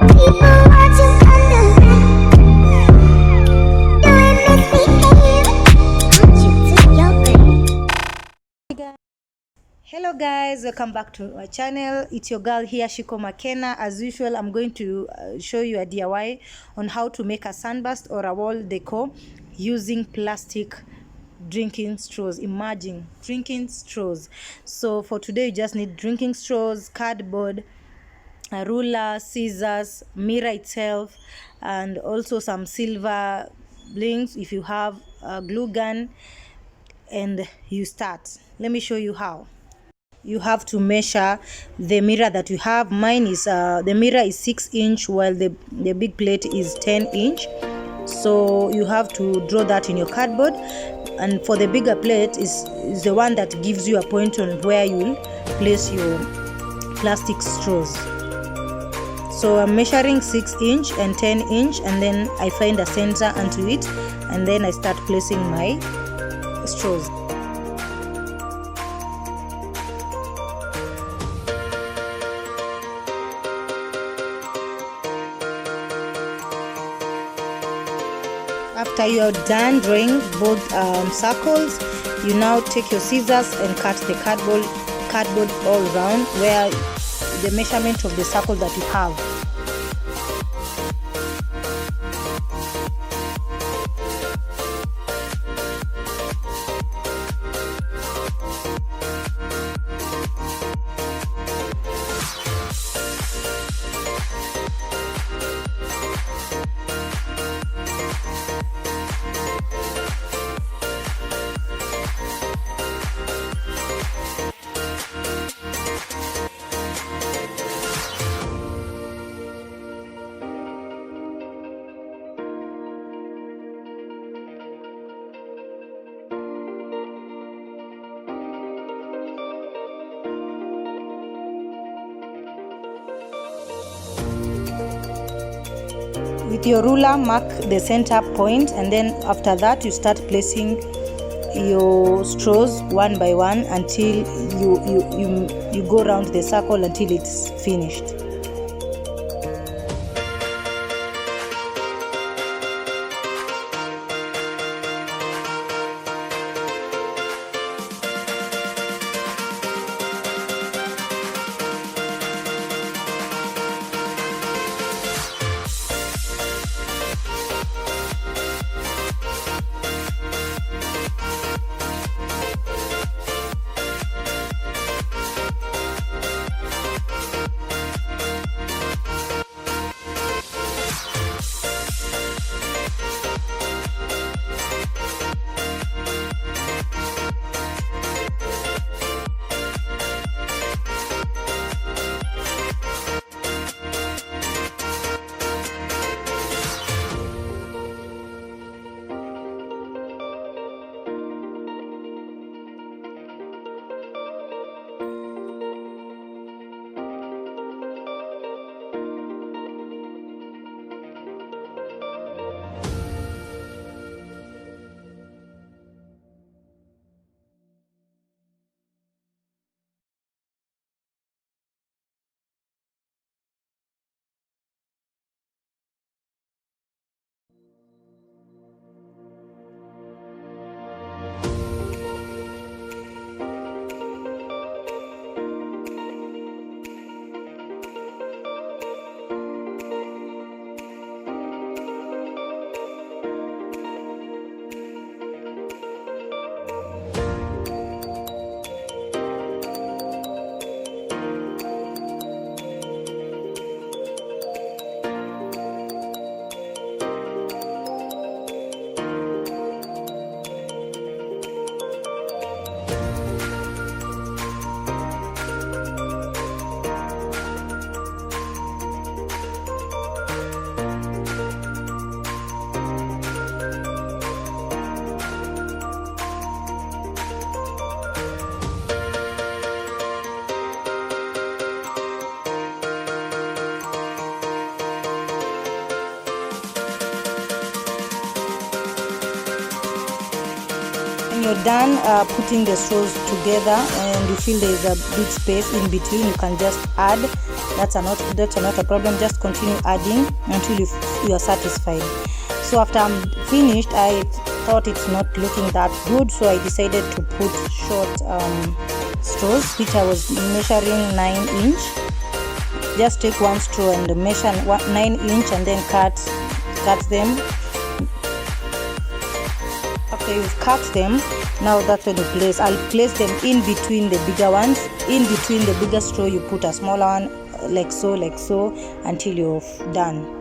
Hello guys, welcome back to my channel. It's your girl here, Shiko Makena. As usual, I'm going to show you a DIY on how to make a sunburst or a wall decor using plastic drinking straws. Imagine drinking straws. So for today, you just need drinking straws, cardboard, a ruler, scissors, mirror itself, and also some silver blings if you have a glue gun, and you start. Let me show you how. You have to measure the mirror that you have. Mine is the mirror is 6-inch while the big plate is 10-inch. So you have to draw that in your cardboard, and for the bigger plate is the one that gives you a point on where you will place your plastic straws. So I'm measuring 6-inch and 10-inch, and then I find a center onto it, and then I start placing my straws. After you are done drawing both circles, you now take your scissors and cut the cardboard all around where the measurement of the circle that you have. With your ruler, mark the center point, and then after that you start placing your straws one by one until you go around the circle until it's finished. When you're done putting the straws together and you feel there is a big space in between, you can just add that's not a problem. Just continue adding until you are satisfied. So after I'm finished, I thought it's not looking that good, so I decided to put short straws, which I was measuring 9-inch. Just take one straw and measure 9-inch and then cut them. After you've cut them, now that's when I'll place them in between the bigger ones. In between the bigger straw, you put a smaller one, like so, until you're done.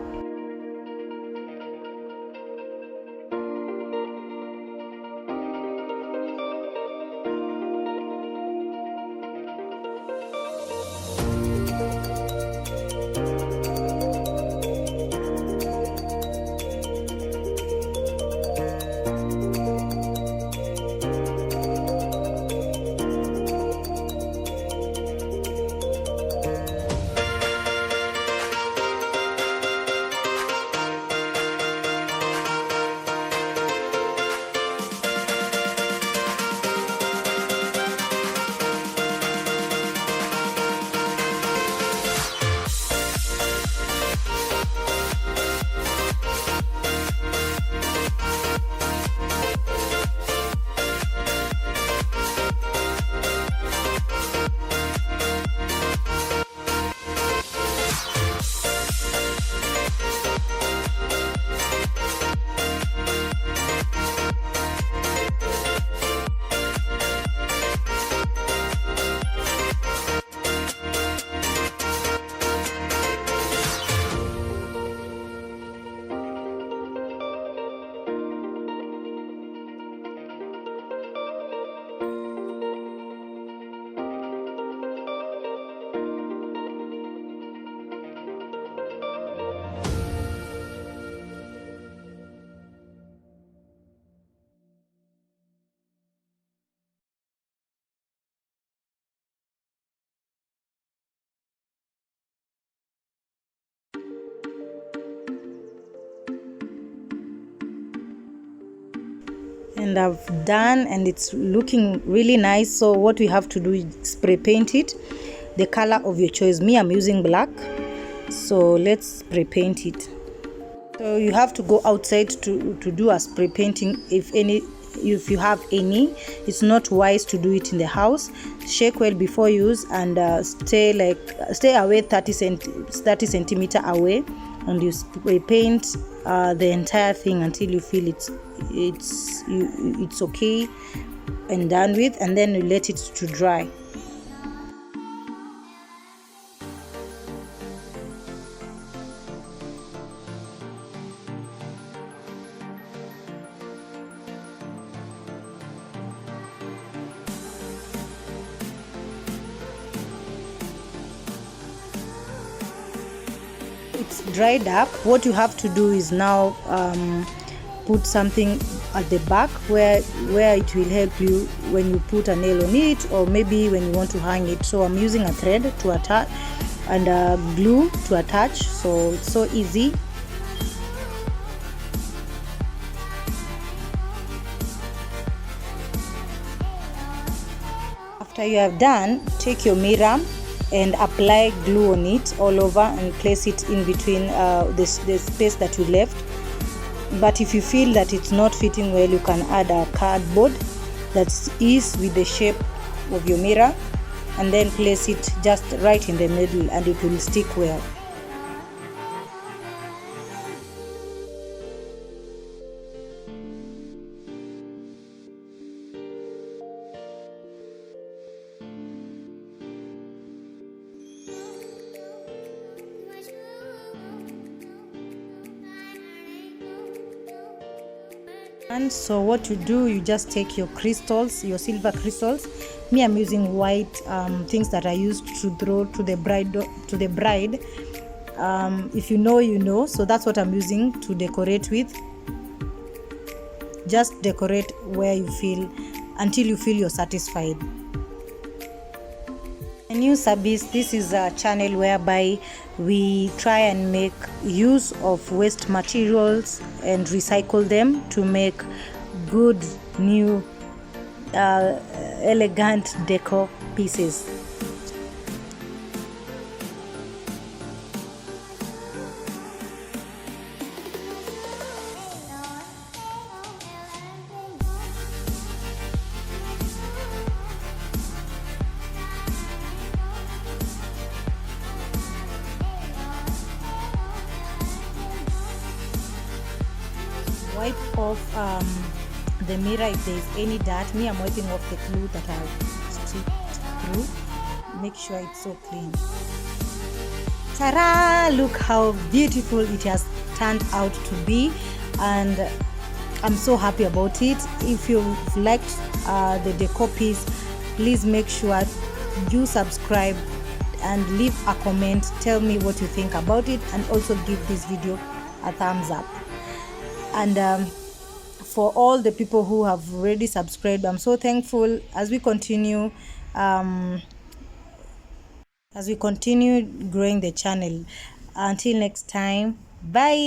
And I've done, and it's looking really nice. So what we have to do is spray paint it the color of your choice. Me, I'm using black, so let's spray paint it. So you have to go outside to do a spray painting if you have any. It's not wise to do it in the house. Shake well before use, and stay away 30 centimeter away, and you spray paint the entire thing until you feel it's okay and done with, and then you let it to dry. It's dried up. What you have to do is now put something at the back where it will help you when you put a nail on it, or maybe when you want to hang it. So I'm using a thread to attach and glue to attach, so it's so easy. After you have done, take your mirror and apply glue on it all over and place it in between the space that you left. But if you feel that it's not fitting well, you can add a cardboard that is with the shape of your mirror, and then place it just right in the middle, and it will stick well. And so what you do, you just take your crystals, your silver crystals. Me, I'm using white things that I used to throw to the bride. If you know, you know. So that's what I'm using to decorate with. Just decorate where you feel until you feel you're satisfied. New Sabis, this is a channel whereby we try and make use of waste materials and recycle them to make good, new, elegant decor pieces. wipe off the mirror if there is any dirt. Me, I'm wiping off the glue that I've sticked through. Make sure it's so clean. Ta-da! Look how beautiful it has turned out to be, and I'm so happy about it. If you've liked the decor piece, please make sure you subscribe and leave a comment. Tell me what you think about it, and also give this video a thumbs up. And for all the people who have already subscribed, I'm so thankful. As we continue growing the channel. Until next time, bye.